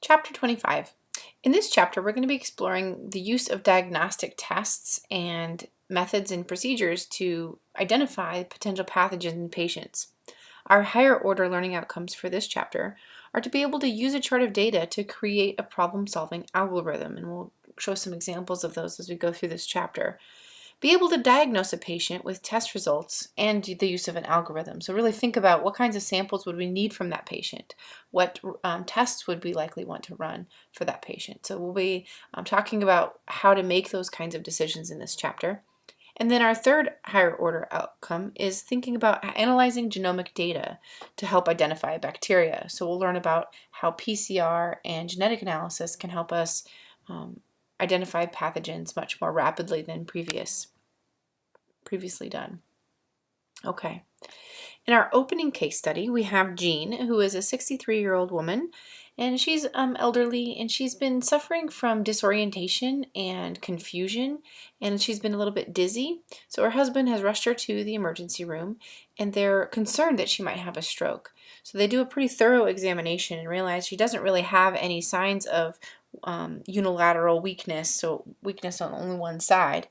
Chapter 25. In this chapter, we're going to be exploring the use of diagnostic tests and methods and procedures to identify potential pathogens in patients. Our higher order learning outcomes for this chapter are to be able to use a chart of data to create a problem-solving algorithm, and we'll show some examples of those as we go through this chapter. Be able to diagnose a patient with test results and the use of an algorithm. So really think about what kinds of samples would we need from that patient, what tests would we likely want to run for that patient. So we'll be talking about how to make those kinds of decisions in this chapter. And then our third higher order outcome is thinking about analyzing genomic data to help identify a bacteria. So we'll learn about how PCR and genetic analysis can help us identify pathogens much more rapidly than previously done. Okay. In our opening case study, we have Jean, who is a 63-year-old woman, and she's elderly, and she's been suffering from disorientation and confusion, and she's been a little bit dizzy. So her husband has rushed her to the emergency room, and they're concerned that she might have a stroke. So they do a pretty thorough examination and realize she doesn't really have any signs of unilateral weakness, so weakness on only one side.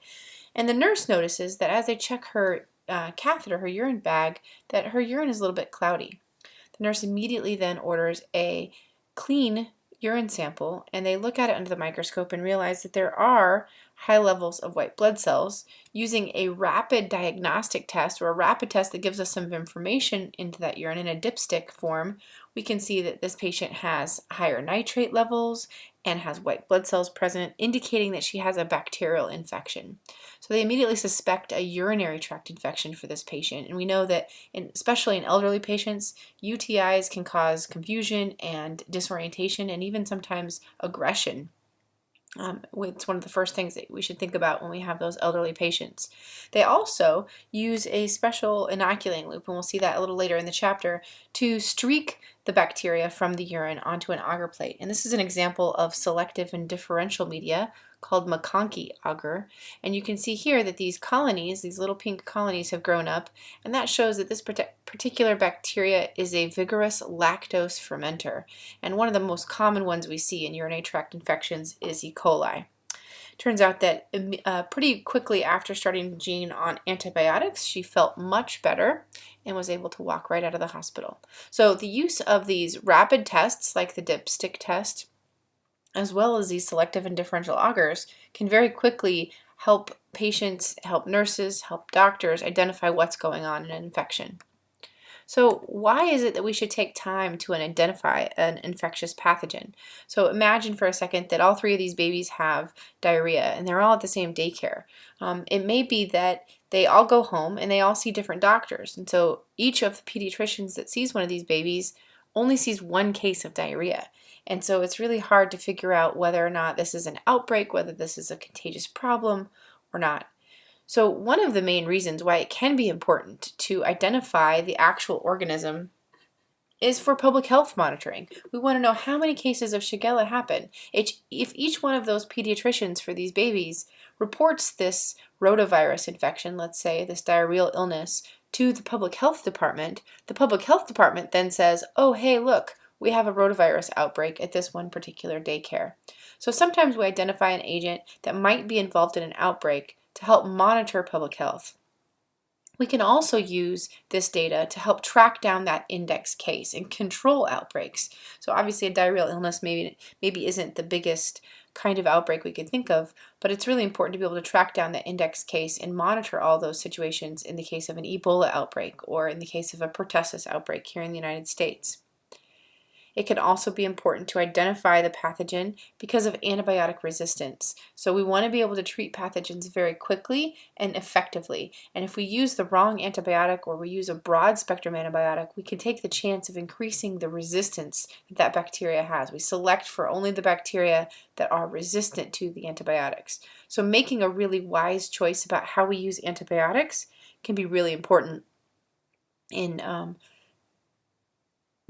And the nurse notices that as they check her catheter, her urine bag, that her urine is a little bit cloudy. The nurse immediately then orders a clean urine sample, and they look at it under the microscope and realize that there are high levels of white blood cells. Using a rapid diagnostic test, or a rapid test that gives us some information into that urine in a dipstick form, we can see that this patient has higher nitrate levels and has white blood cells present, indicating that she has a bacterial infection. So they immediately suspect a urinary tract infection for this patient, and we know that especially in elderly patients, UTIs can cause confusion and disorientation and even sometimes aggression. It's one of the first things that we should think about when we have those elderly patients. They also use a special inoculating loop, and we'll see that a little later in the chapter, to streak the bacteria from the urine onto an agar plate. And this is an example of selective and differential media called MacConkey agar. And you can see here that these colonies, these little pink colonies, have grown up, and that shows that this particular bacteria is a vigorous lactose fermenter. And one of the most common ones we see in urinary tract infections is E. coli. Turns out that pretty quickly after starting Jean on antibiotics, she felt much better and was able to walk right out of the hospital. So the use of these rapid tests like the dipstick test, as well as these selective and differential agars, can very quickly help patients, help nurses, help doctors identify what's going on in an infection. So why is it that we should take time to identify an infectious pathogen? So imagine for a second that all three of these babies have diarrhea and they're all at the same daycare. It may be that they all go home and they all see different doctors. And so each of the pediatricians that sees one of these babies only sees one case of diarrhea. And so it's really hard to figure out whether or not this is an outbreak, whether this is a contagious problem or not. So one of the main reasons why it can be important to identify the actual organism is for public health monitoring. We want to know how many cases of Shigella happen. If each one of those pediatricians for these babies reports this rotavirus infection, let's say this diarrheal illness, to the public health department then says, oh, hey, look, we have a rotavirus outbreak at this one particular daycare. So sometimes we identify an agent that might be involved in an outbreak to help monitor public health. We can also use this data to help track down that index case and control outbreaks. So obviously a diarrheal illness maybe isn't the biggest kind of outbreak we could think of, but it's really important to be able to track down that index case and monitor all those situations in the case of an Ebola outbreak or in the case of a pertussis outbreak here in the United States. It can also be important to identify the pathogen because of antibiotic resistance. So we want to be able to treat pathogens very quickly and effectively. And if we use the wrong antibiotic or we use a broad spectrum antibiotic, we can take the chance of increasing the resistance that bacteria has. We select for only the bacteria that are resistant to the antibiotics. So making a really wise choice about how we use antibiotics can be really important in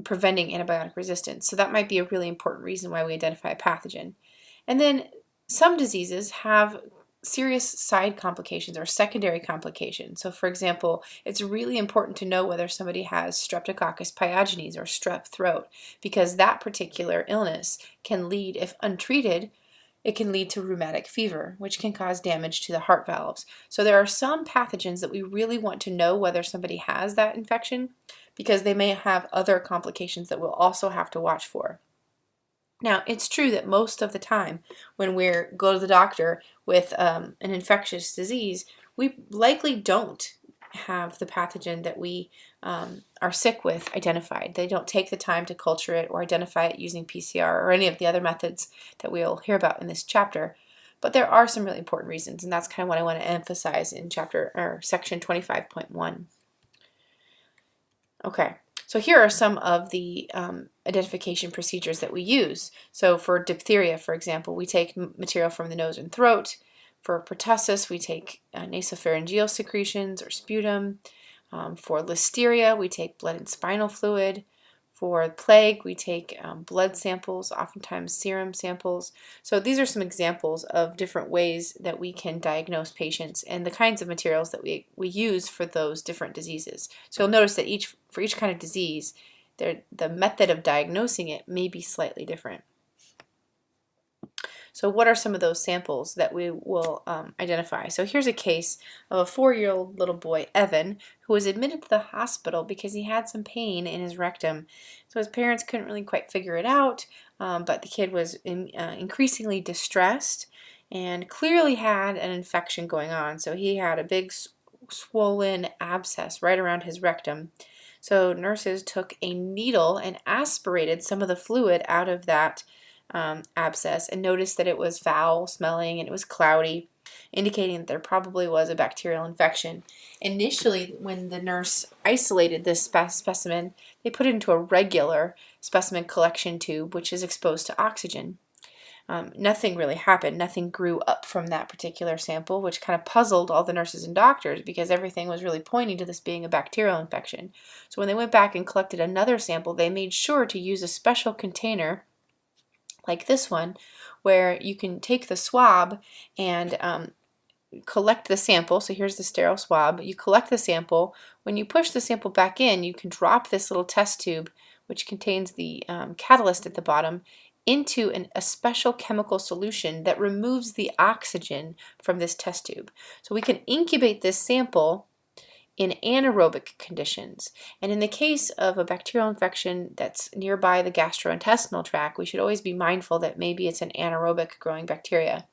preventing antibiotic resistance. So that might be a really important reason why we identify a pathogen. And then some diseases have serious side complications or secondary complications. So for example, it's really important to know whether somebody has Streptococcus pyogenes or strep throat, because that particular illness can lead, if untreated, it can lead to rheumatic fever, which can cause damage to the heart valves. So there are some pathogens that we really want to know whether somebody has that infection, because they may have other complications that we'll also have to watch for. Now, it's true that most of the time when we go to the doctor with an infectious disease, we likely don't have the pathogen that we are sick with identified. They don't take the time to culture it or identify it using PCR or any of the other methods that we'll hear about in this chapter. But there are some really important reasons, and that's kind of what I want to emphasize in section 25.1. Okay. So here are some of the identification procedures that we use. So for diphtheria, for example, we take material from the nose and throat. For pertussis, we take nasopharyngeal secretions or sputum. For listeria, we take blood and spinal fluid. For plague, we take blood samples, oftentimes serum samples. So these are some examples of different ways that we can diagnose patients and the kinds of materials that we use for those different diseases. So you'll notice that for each kind of disease, the method of diagnosing it may be slightly different. So what are some of those samples that we will identify? So here's a case of a 4-year-old little boy, Evan, who was admitted to the hospital because he had some pain in his rectum. So his parents couldn't really quite figure it out, but the kid was increasingly distressed and clearly had an infection going on. So he had a big swollen abscess right around his rectum. So nurses took a needle and aspirated some of the fluid out of that abscess and noticed that it was foul smelling and it was cloudy, indicating that there probably was a bacterial infection. Initially, when the nurse isolated this specimen, they put it into a regular specimen collection tube, which is exposed to oxygen. Nothing really happened. Nothing grew up from that particular sample, which kind of puzzled all the nurses and doctors because everything was really pointing to this being a bacterial infection. So when they went back and collected another sample, they made sure to use a special container like this one, where you can take the swab and collect the sample. So here's the sterile swab. You collect the sample. When you push the sample back in, you can drop this little test tube, which contains the catalyst at the bottom, into a special chemical solution that removes the oxygen from this test tube. So we can incubate this sample in anaerobic conditions. And in the case of a bacterial infection that's nearby the gastrointestinal tract, we should always be mindful that maybe it's an anaerobic growing bacteria.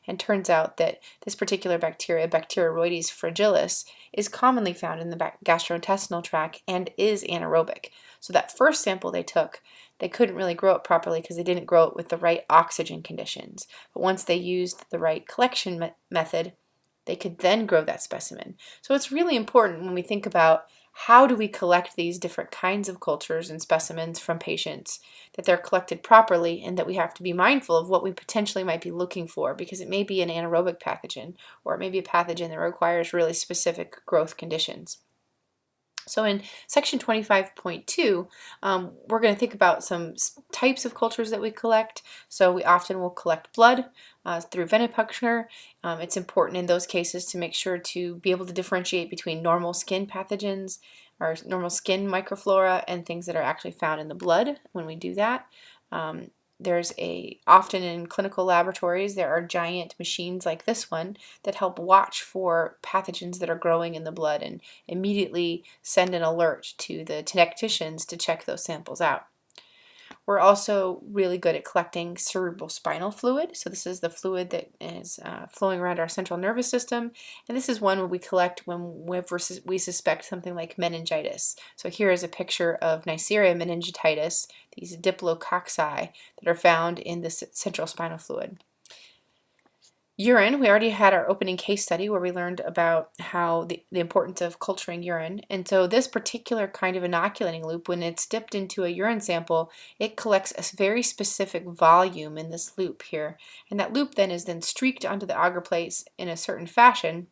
And turns out that this particular bacteria, Bacteroides fragilis, is commonly found in the gastrointestinal tract and is anaerobic. So that first sample they took, they couldn't really grow it properly because they didn't grow it with the right oxygen conditions. But once they used the right collection method, they could then grow that specimen. So it's really important when we think about how do we collect these different kinds of cultures and specimens from patients, that they're collected properly and that we have to be mindful of what we potentially might be looking for, because it may be an anaerobic pathogen or it may be a pathogen that requires really specific growth conditions. So in section 25.2, we're going to think about some types of cultures that we collect. So we often will collect blood through venipuncture. It's important in those cases to make sure to be able to differentiate between normal skin pathogens or normal skin microflora and things that are actually found in the blood when we do that. Often in clinical laboratories, there are giant machines like this one that help watch for pathogens that are growing in the blood and immediately send an alert to the technicians to check those samples out. We're also really good at collecting cerebrospinal fluid. So this is the fluid that is flowing around our central nervous system. And this is one we collect when we suspect something like meningitis. So here is a picture of Neisseria meningitidis, these diplococci that are found in the central spinal fluid. Urine, we already had our opening case study where we learned about how the importance of culturing urine. And so this particular kind of inoculating loop, when it's dipped into a urine sample, it collects a very specific volume in this loop here. And that loop then is streaked onto the agar plate in a certain fashion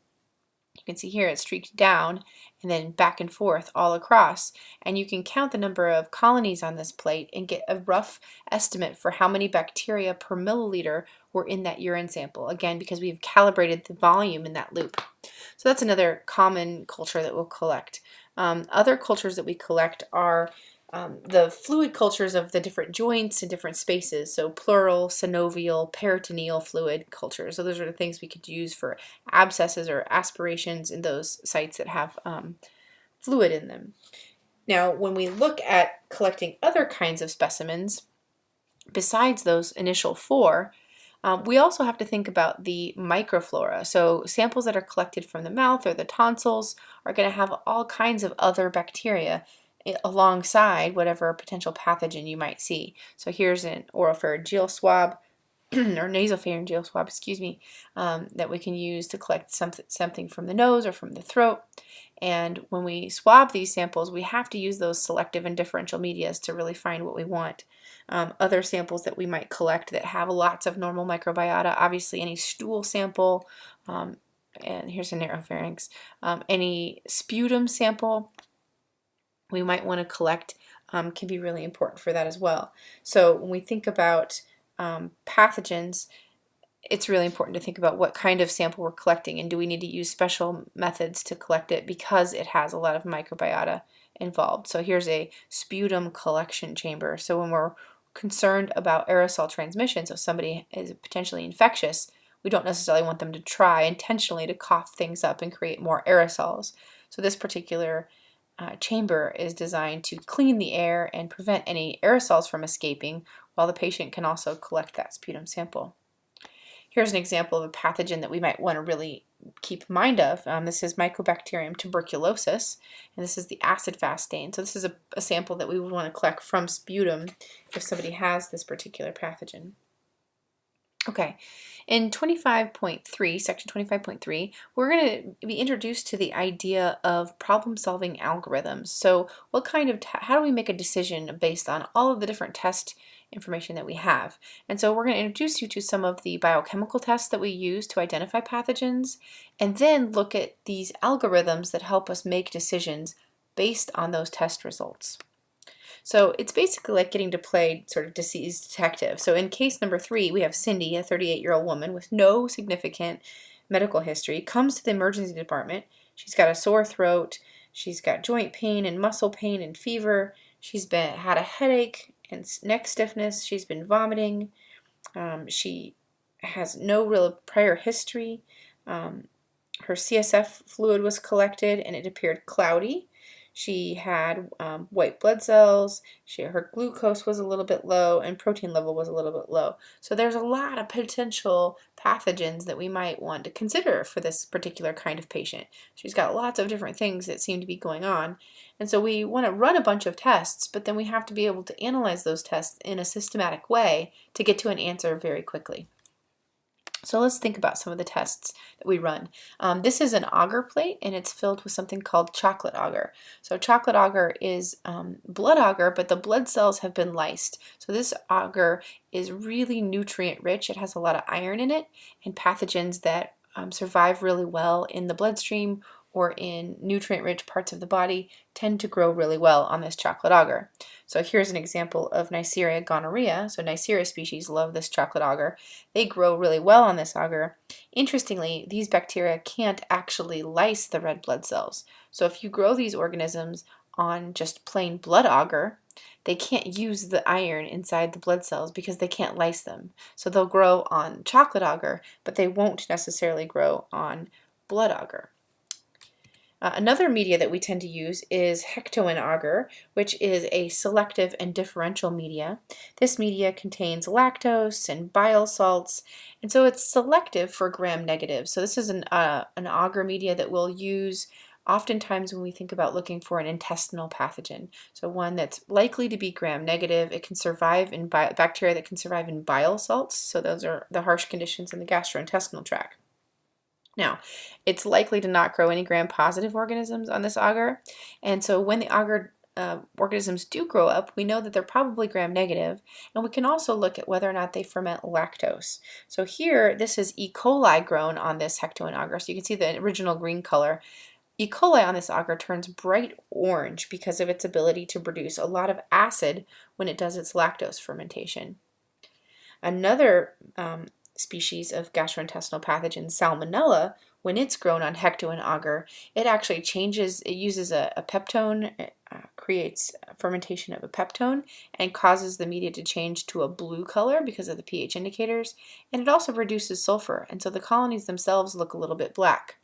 You can see here it's streaked down and then back and forth all across. And you can count the number of colonies on this plate and get a rough estimate for how many bacteria per milliliter were in that urine sample. Again, because we've calibrated the volume in that loop. So that's another common culture that we'll collect. Other cultures that we collect are the fluid cultures of the different joints and different spaces, so pleural, synovial, peritoneal fluid cultures. So those are the things we could use for abscesses or aspirations in those sites that have fluid in them. Now, when we look at collecting other kinds of specimens, besides those initial four, we also have to think about the microflora. So samples that are collected from the mouth or the tonsils are going to have all kinds of other bacteria alongside whatever potential pathogen you might see. So here's an oropharyngeal swab or nasopharyngeal swab, excuse me, that we can use to collect something from the nose or from the throat. And when we swab these samples, we have to use those selective and differential medias to really find what we want. Other samples that we might collect that have lots of normal microbiota, obviously any stool sample, and here's a naropharynx, any sputum sample we might want to collect can be really important for that as well. So when we think about pathogens, it's really important to think about what kind of sample we're collecting, and do we need to use special methods to collect it because it has a lot of microbiota involved. So here's a sputum collection chamber. So when we're concerned about aerosol transmission, so somebody is potentially infectious, we don't necessarily want them to try intentionally to cough things up and create more aerosols. So this particular chamber is designed to clean the air and prevent any aerosols from escaping, while the patient can also collect that sputum sample. Here's an example of a pathogen that we might want to really keep mind of. This is Mycobacterium tuberculosis, and this is the acid-fast stain. So this is a sample that we would want to collect from sputum if somebody has this particular pathogen. Okay, in 25.3, section 25.3, we're going to be introduced to the idea of problem-solving algorithms. So what kind of, how do we make a decision based on all of the different test information that we have? And so we're going to introduce you to some of the biochemical tests that we use to identify pathogens, and then look at these algorithms that help us make decisions based on those test results. So it's basically like getting to play sort of disease detective. So in case number 3, we have Cindy, a 38-year-old woman with no significant medical history, comes to the emergency department. She's got a sore throat, she's got joint pain and muscle pain and fever, she's had a headache and neck stiffness, she's been vomiting, she has no real prior history, her CSF fluid was collected and it appeared cloudy. She had white blood cells, her glucose was a little bit low, and protein level was a little bit low. So there's a lot of potential pathogens that we might want to consider for this particular kind of patient. She's got lots of different things that seem to be going on. And so we want to run a bunch of tests, but then we have to be able to analyze those tests in a systematic way to get to an answer very quickly. So let's think about some of the tests that we run. This is an agar plate, and it's filled with something called chocolate agar. So chocolate agar is blood agar, but the blood cells have been lysed. So this agar is really nutrient rich. It has a lot of iron in it, and pathogens that survive really well in the bloodstream or in nutrient-rich parts of the body tend to grow really well on this chocolate agar. So here's an example of Neisseria gonorrhea. So Neisseria species love this chocolate agar. They grow really well on this agar. Interestingly, these bacteria can't actually lyse the red blood cells. So if you grow these organisms on just plain blood agar, they can't use the iron inside the blood cells because they can't lyse them. So they'll grow on chocolate agar, but they won't necessarily grow on blood agar. Another media that we tend to use is Hectoin agar, which is a selective and differential media. This media contains lactose and bile salts, and so it's selective for gram-negative. So this is an agar media that we'll use oftentimes when we think about looking for an intestinal pathogen. So one that's likely to be gram-negative. It can survive in bacteria that can survive in bile salts. So those are the harsh conditions in the gastrointestinal tract. Now, it's likely to not grow any gram-positive organisms on this agar, and so when the agar organisms do grow up, we know that they're probably gram-negative, and we can also look at whether or not they ferment lactose. So here, this is E. coli grown on this Hectoan agar. So you can see the original green color. E. coli on this agar turns bright orange because of its ability to produce a lot of acid when it does its lactose fermentation. Another species of gastrointestinal pathogen, Salmonella, when it's grown on Hectoan agar, it actually changes, it uses a peptone, creates fermentation of a peptone, and causes the media to change to a blue color because of the pH indicators, and it also reduces sulfur, and so the colonies themselves look a little bit black.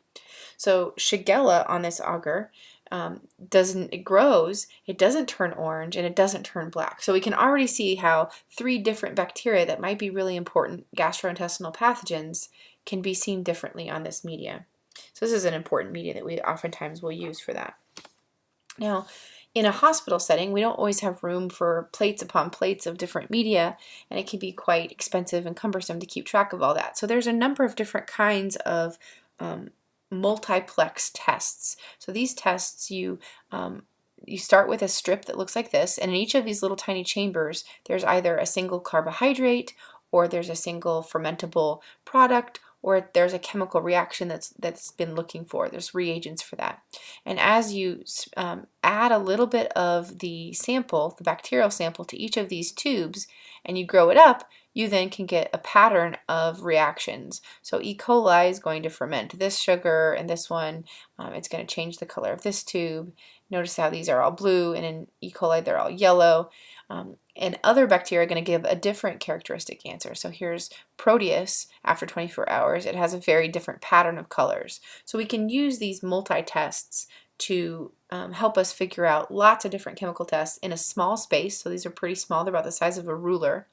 So Shigella on this agar, it grows, it doesn't turn orange, and it doesn't turn black. So we can already see how 3 different bacteria that might be really important gastrointestinal pathogens can be seen differently on this media. So this is an important media that we oftentimes will use for that. Now, in a hospital setting, we don't always have room for plates upon plates of different media, and it can be quite expensive and cumbersome to keep track of all that. So there's a number of different kinds of multiplex tests. So these tests, you start with a strip that looks like this, and in each of these little tiny chambers, there's either a single carbohydrate, or there's a single fermentable product, or there's a chemical reaction that's been looking for. There's reagents for that. And as you add a little bit of the sample, the bacterial sample, to each of these tubes, and you grow it up, you then can get a pattern of reactions. So E. coli is going to ferment this sugar, and this one, it's going to change the color of this tube. Notice how these are all blue, and in E. coli they're all yellow. And other bacteria are going to give a different characteristic answer. So here's Proteus after 24 hours. It has a very different pattern of colors. So we can use these multi-tests to help us figure out lots of different chemical tests in a small space. So these are pretty small. They're about the size of a ruler.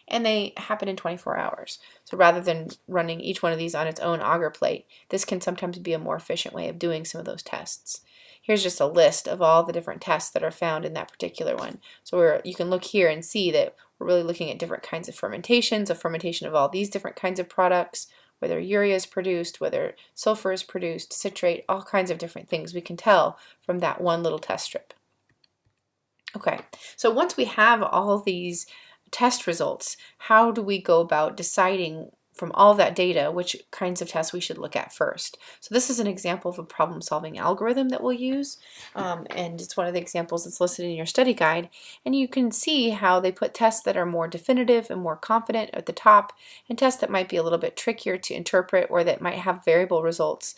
And they happen in 24 hours. So rather than running each one of these on its own agar plate, this can sometimes be a more efficient way of doing some of those tests. Here's just a list of all the different tests that are found in that particular one. So you can look here and see that we're really looking at different kinds of fermentations, a fermentation of all these different kinds of products, whether urea is produced, whether sulfur is produced, citrate, all kinds of different things we can tell from that one little test strip. Okay, so once we have all these test results, how do we go about deciding from all that data which kinds of tests we should look at first? So this is an example of a problem-solving algorithm that we'll use, and it's one of the examples that's listed in your study guide, and you can see how they put tests that are more definitive and more confident at the top, and tests that might be a little bit trickier to interpret or that might have variable results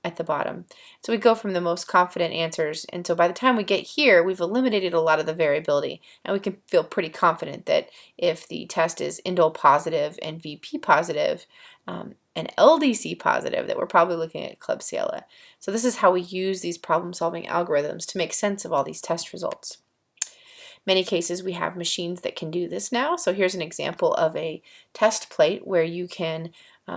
at the bottom. So we go from the most confident answers, and so by the time we get here, we've eliminated a lot of the variability, and we can feel pretty confident that if the test is indole positive and VP positive and LDC positive, that we're probably looking at Klebsiella. So this is how we use these problem-solving algorithms to make sense of all these test results. Many cases we have machines that can do this now. So here's an example of a test plate where you can,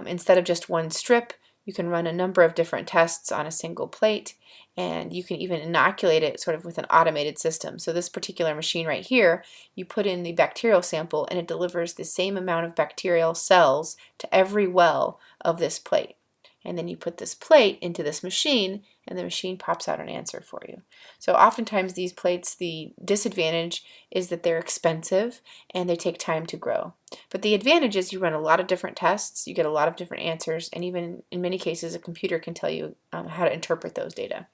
instead of just one strip, you can run a number of different tests on a single plate, and you can even inoculate it sort of with an automated system. So this particular machine right here, you put in the bacterial sample and it delivers the same amount of bacterial cells to every well of this plate. And then you put this plate into this machine and the machine pops out an answer for you. So oftentimes these plates, the disadvantage is that they're expensive and they take time to grow. But the advantage is you run a lot of different tests, you get a lot of different answers, and even in many cases a computer can tell you how to interpret those data.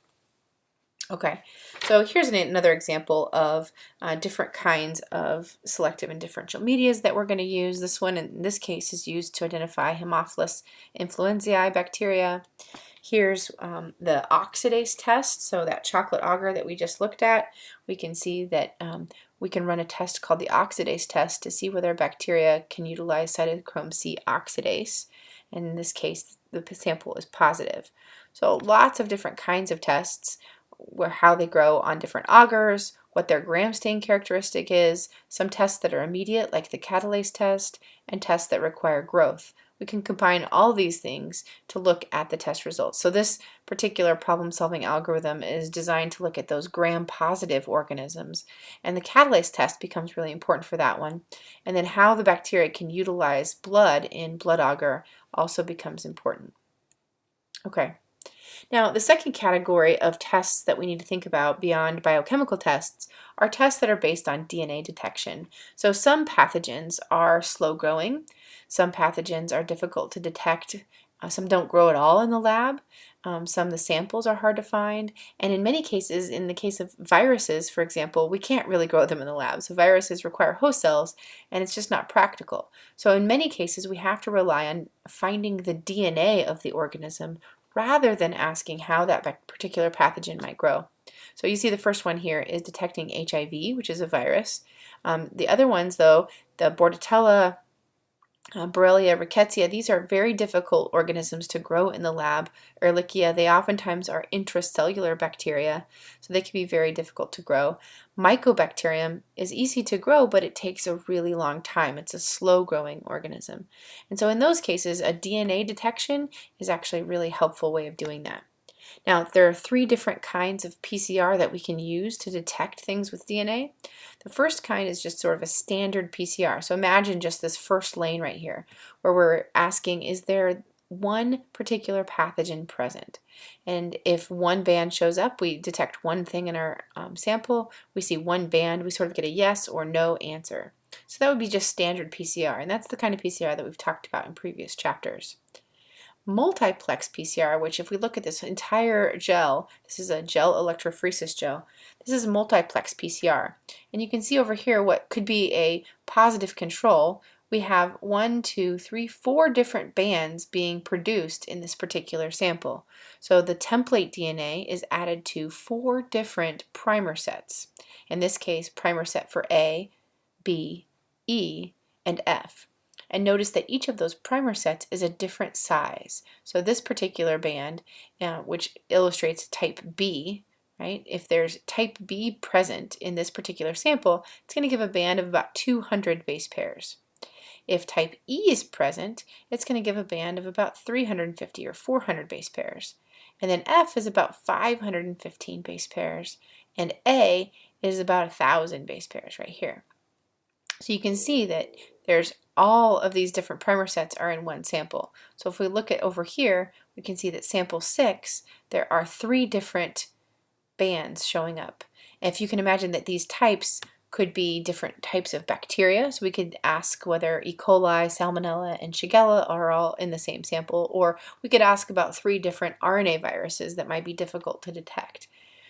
Okay, so here's another example of different kinds of selective and differential medias that we're going to use. This one in this case is used to identify Haemophilus influenzae bacteria. Here's the oxidase test, so that chocolate agar that we just looked at. We can see that we can run a test called the oxidase test to see whether bacteria can utilize cytochrome C oxidase. And in this case, the sample is positive. So lots of different kinds of tests, where how they grow on different agars, what their gram stain characteristic is, some tests that are immediate like the catalase test, and tests that require growth. We can combine all these things to look at the test results. So this particular problem-solving algorithm is designed to look at those gram-positive organisms, and the catalase test becomes really important for that one. And then how the bacteria can utilize blood in blood agar also becomes important. Okay. Now, the second category of tests that we need to think about beyond biochemical tests are tests that are based on DNA detection. So some pathogens are slow growing, some pathogens are difficult to detect, some don't grow at all in the lab, some of the samples are hard to find, and in many cases, in the case of viruses, for example, we can't really grow them in the lab. So viruses require host cells, and it's just not practical. So in many cases, we have to rely on finding the DNA of the organism rather than asking how that particular pathogen might grow. So you see the first one here is detecting HIV, which is a virus. The other ones, though, the Bordetella, Borrelia rickettsia, these are very difficult organisms to grow in the lab. Ehrlichia, they oftentimes are intracellular bacteria, so they can be very difficult to grow. Mycobacterium is easy to grow, but it takes a really long time. It's a slow-growing organism. And so in those cases, a DNA detection is actually a really helpful way of doing that. Now, there are 3 different kinds of PCR that we can use to detect things with DNA. The first kind is just sort of a standard PCR. So imagine just this first lane right here, where we're asking, is there one particular pathogen present? And if one band shows up, we detect one thing in our sample. We see one band, we sort of get a yes or no answer. So that would be just standard PCR, and that's the kind of PCR that we've talked about in previous chapters. Multiplex PCR, which if we look at this entire gel, this is a gel electrophoresis gel, this is multiplex PCR. And you can see over here what could be a positive control. We have 1, 2, 3, 4 different bands being produced in this particular sample. So the template DNA is added to 4 different primer sets. In this case, primer set for A, B, E, and F. And notice that each of those primer sets is a different size. So this particular band, which illustrates type B, right? If there's type B present in this particular sample, it's going to give a band of about 200 base pairs. If type E is present, it's going to give a band of about 350 or 400 base pairs. And then F is about 515 base pairs, and A is about 1,000 base pairs right here. So you can see that there's all of these different primer sets are in one sample. So if we look at over here, we can see that sample 6, there are 3 different bands showing up. And if you can imagine that these types could be different types of bacteria, so we could ask whether E. coli, Salmonella, and Shigella are all in the same sample, or we could ask about 3 different RNA viruses that might be difficult to detect.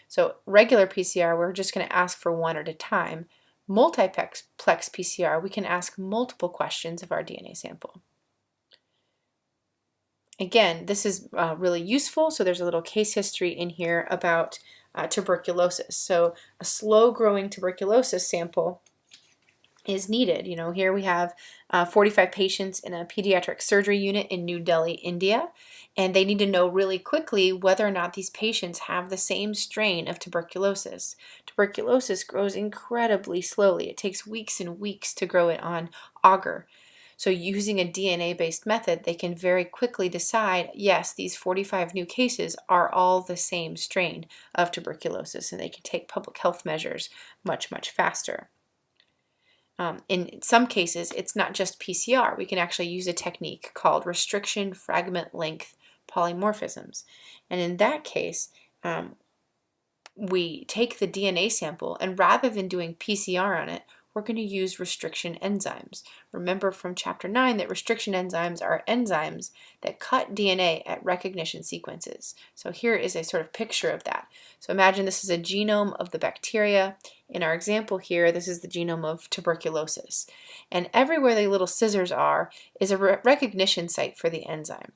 So regular PCR, we're just going to ask for one at a time. Multiplex PCR, we can ask multiple questions of our DNA sample. Again, this is really useful, so there's a little case history in here about tuberculosis. So a slow-growing tuberculosis sample is needed. You know, here we have 45 patients in a pediatric surgery unit in New Delhi, India, and they need to know really quickly whether or not these patients have the same strain of tuberculosis. Tuberculosis grows incredibly slowly. It takes weeks and weeks to grow it on agar. So using a DNA-based method, they can very quickly decide, yes, these 45 new cases are all the same strain of tuberculosis, and they can take public health measures much, much faster. In some cases, it's not just PCR. We can actually use a technique called restriction fragment length polymorphisms. And in that case, we take the DNA sample, and rather than doing PCR on it, we're going to use restriction enzymes. Remember from chapter 9 that restriction enzymes are enzymes that cut DNA at recognition sequences. So here is a sort of picture of that. So imagine this is a genome of the bacteria. In our example here, this is the genome of tuberculosis. And everywhere the little scissors are is a recognition site for the enzyme.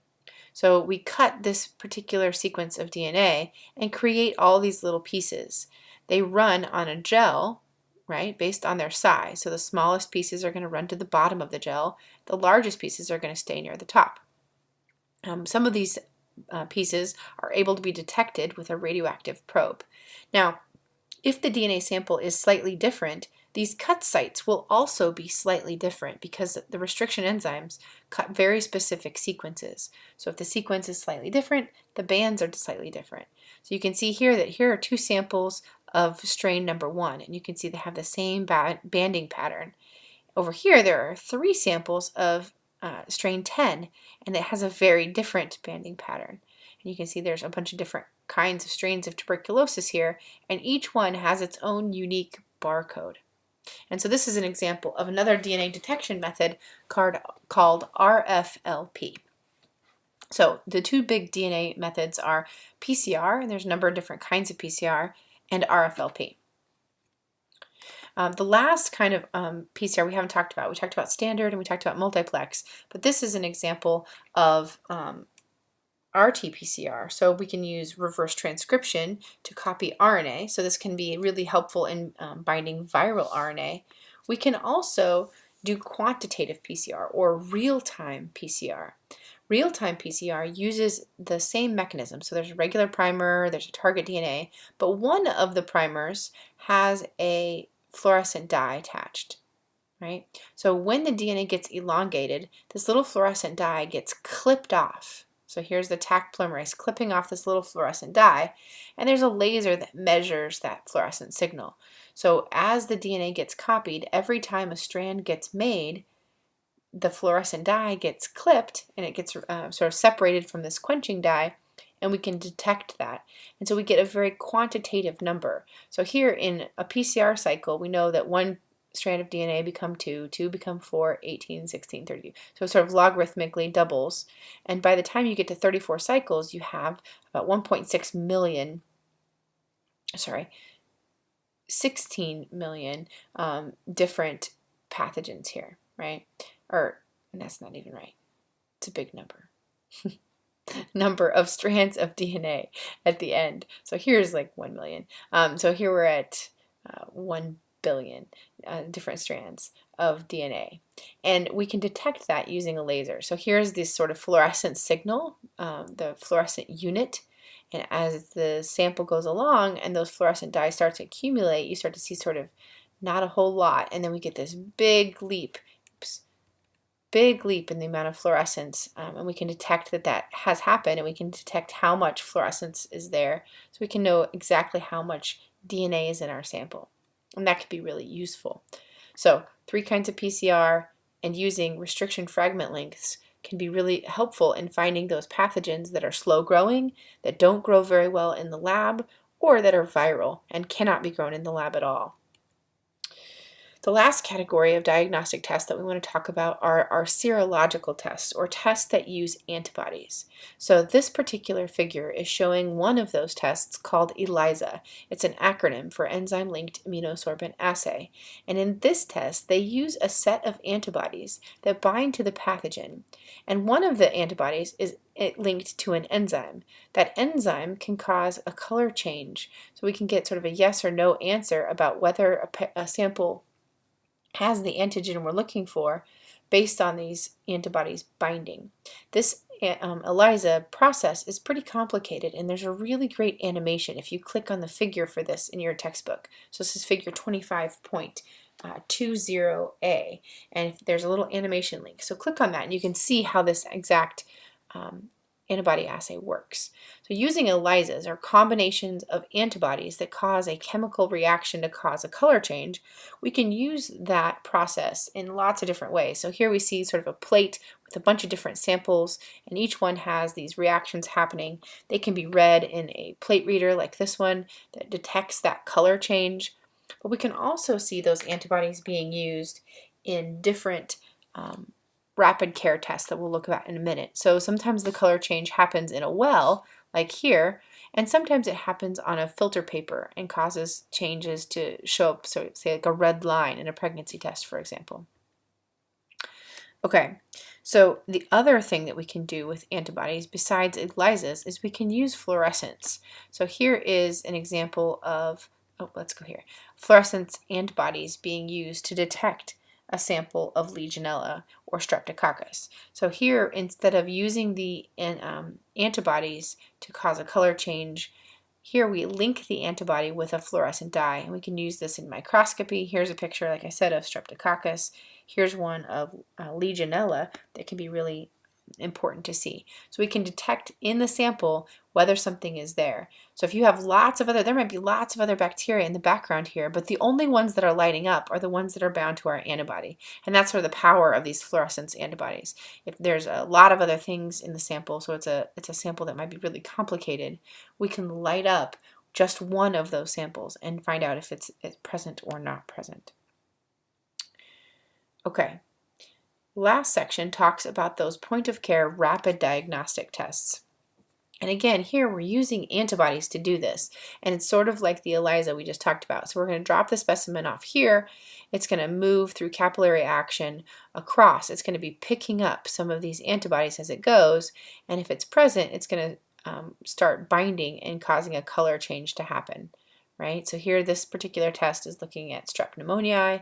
So we cut this particular sequence of DNA and create all these little pieces. They run on a gel, right, based on their size. So the smallest pieces are going to run to the bottom of the gel. The largest pieces are going to stay near the top. Some of these pieces are able to be detected with a radioactive probe. Now, if the DNA sample is slightly different, these cut sites will also be slightly different because the restriction enzymes cut very specific sequences. So if the sequence is slightly different, the bands are slightly different. So you can see here that here are 2 samples of strain number 1, and you can see they have the same banding pattern. Over here there are 3 samples of strain 10, and it has a very different banding pattern. And you can see there's a bunch of different kinds of strains of tuberculosis here, and each one has its own unique barcode. And so this is an example of another DNA detection method called RFLP. So the two big DNA methods are PCR, and there's a number of different kinds of PCR, and RFLP. The last kind of PCR we haven't talked about. We talked about standard and we talked about multiplex, but this is an example of RT-PCR. So we can use reverse transcription to copy RNA. So this can be really helpful in binding viral RNA. We can also do quantitative PCR or real-time PCR. Real-time PCR uses the same mechanism. So there's a regular primer, there's a target DNA, but one of the primers has a fluorescent dye attached, right? So when the DNA gets elongated, this little fluorescent dye gets clipped off. So here's the Taq polymerase clipping off this little fluorescent dye, and there's a laser that measures that fluorescent signal. So as the DNA gets copied, every time a strand gets made, the fluorescent dye gets clipped and it gets sort of separated from this quenching dye, and we can detect that. And so we get a very quantitative number. So here in a PCR cycle, we know that one strand of DNA become 2, 2 become 4, 18, 16, 30. So it sort of logarithmically doubles. And by the time you get to 34 cycles, you have about 1.6 million, 16 million different pathogens here, right? Or that's not even right. It's a big number. Number of strands of DNA at the end. So here's like 1 million. So here we're at 1 billion different strands of DNA. And we can detect that using a laser. So here's this sort of fluorescent signal, the fluorescent unit. And as the sample goes along and those fluorescent dyes start to accumulate, you start to see sort of not a whole lot. And then we get this big leap in the amount of fluorescence, and we can detect that that has happened, and we can detect how much fluorescence is there, so we can know exactly how much DNA is in our sample, and that could be really useful. So 3 kinds of PCR and using restriction fragment lengths can be really helpful in finding those pathogens that are slow growing, that don't grow very well in the lab, or that are viral and cannot be grown in the lab at all. The last category of diagnostic tests that we want to talk about are our serological tests, or tests that use antibodies. So this particular figure is showing one of those tests called ELISA. It's an acronym for Enzyme-Linked Immunosorbent Assay. And in this test, they use a set of antibodies that bind to the pathogen. And one of the antibodies is linked to an enzyme. That enzyme can cause a color change. So we can get sort of a yes or no answer about whether a sample has the antigen we're looking for based on these antibodies binding. This ELISA process is pretty complicated, and there's a really great animation if you click on the figure for this in your textbook. So this is figure 25.20a, and there's a little animation link. So click on that and you can see how this exact antibody assay works. So using ELISAs are combinations of antibodies that cause a chemical reaction to cause a color change. We can use that process in lots of different ways. So here we see sort of a plate with a bunch of different samples, and each one has these reactions happening. They can be read in a plate reader like this one that detects that color change. But we can also see those antibodies being used in different rapid care tests that we'll look at in a minute. So sometimes the color change happens in a well, like here, and sometimes it happens on a filter paper and causes changes to show up, so say like a red line in a pregnancy test, for example. Okay, so the other thing that we can do with antibodies besides ELISAs is we can use fluorescence. So here is an example of, fluorescence antibodies being used to detect a sample of Legionella or Streptococcus. So here, instead of using the antibodies to cause a color change, here we link the antibody with a fluorescent dye, and we can use this in microscopy. Here's a picture, like I said, of Streptococcus. Here's one of Legionella that can be really important to see. So we can detect in the sample whether something is there. So if you have there might be lots of other bacteria in the background here, but the only ones that are lighting up are the ones that are bound to our antibody. And that's sort of the power of these fluorescence antibodies. If there's a lot of other things in the sample, so it's a sample that might be really complicated, we can light up just one of those samples and find out if it's present or not present. Okay. Last section talks about those point-of-care rapid diagnostic tests. And again, here we're using antibodies to do this. And it's sort of like the ELISA we just talked about. So we're going to drop the specimen off here. It's going to move through capillary action across. It's going to be picking up some of these antibodies as it goes. And if it's present, it's going to start binding and causing a color change to happen. Right? So here this particular test is looking at strep pneumoniae.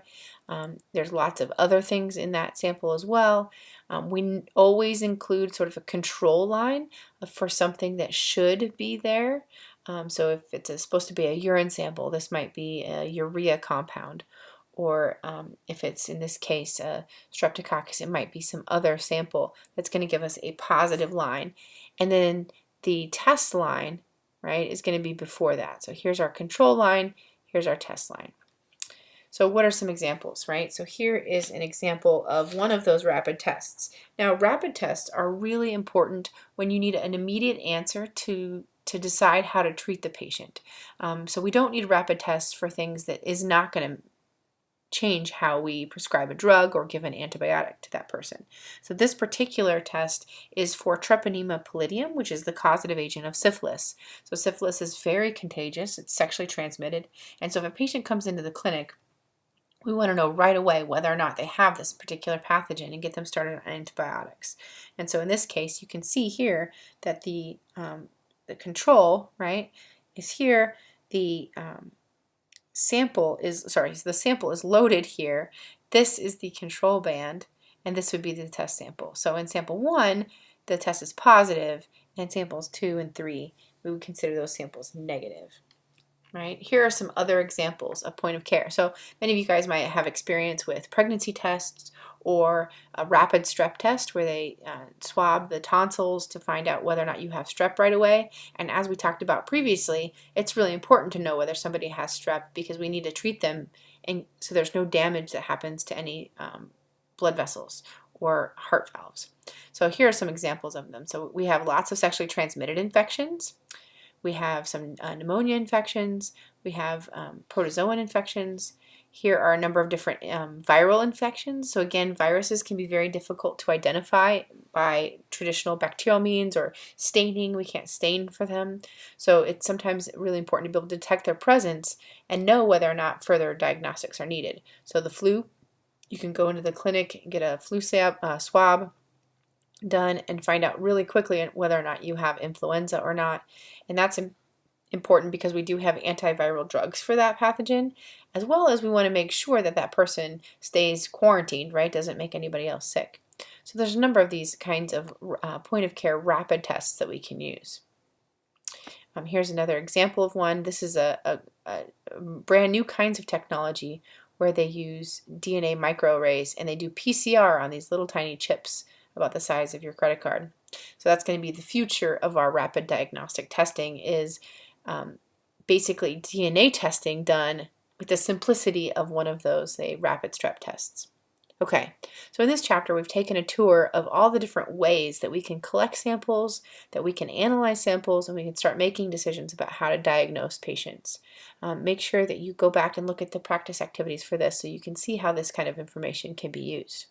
There's lots of other things in that sample as well. We always include sort of a control line for something that should be there. So if it's supposed to be a urine sample, this might be a urea compound. Or if it's, in this case, a streptococcus, it might be some other sample that's going to give us a positive line. And then the test line, right, is going to be before that. So here's our control line, here's our test line. So what are some examples, right? So here is an example of one of those rapid tests. Now, rapid tests are really important when you need an immediate answer to decide how to treat the patient. So we don't need rapid tests for things that is not going to change how we prescribe a drug or give an antibiotic to that person. So this particular test is for Treponema pallidum, which is the causative agent of syphilis. So syphilis is very contagious, it's sexually transmitted, and so if a patient comes into the clinic, we want to know right away whether or not they have this particular pathogen and get them started on antibiotics. And so in this case, you can see here that the control, right, is here. The sample is loaded here. This is the control band, and this would be the test sample. So in sample 1, the test is positive, and in samples 2 and 3, we would consider those samples negative. Right? Here are some other examples of point of care. So many of you guys might have experience with pregnancy tests or a rapid strep test where they swab the tonsils to find out whether or not you have strep right away. And as we talked about previously, it's really important to know whether somebody has strep because we need to treat them, and so there's no damage that happens to any blood vessels or heart valves. So here are some examples of them. So we have lots of sexually transmitted infections. We have some pneumonia infections. We have protozoan infections. Here are a number of different viral infections. So again, viruses can be very difficult to identify by traditional bacterial means or staining. We can't stain for them. So it's sometimes really important to be able to detect their presence and know whether or not further diagnostics are needed. So the flu, you can go into the clinic and get a flu swab done and find out really quickly whether or not you have influenza or not. And that's important because we do have antiviral drugs for that pathogen, as well as we want to make sure that that person stays quarantined, right? Doesn't make anybody else sick. So there's a number of these kinds of point of care rapid tests that we can use. Here's another example of one. This is a brand new kinds of technology where they use DNA microarrays and they do PCR on these little tiny chips about the size of your credit card. So that's going to be the future of our rapid diagnostic testing, is basically DNA testing done with the simplicity of one of those, say, rapid strep tests. Okay, so in this chapter we've taken a tour of all the different ways that we can collect samples, that we can analyze samples, and we can start making decisions about how to diagnose patients. Make sure that you go back and look at the practice activities for this so you can see how this kind of information can be used.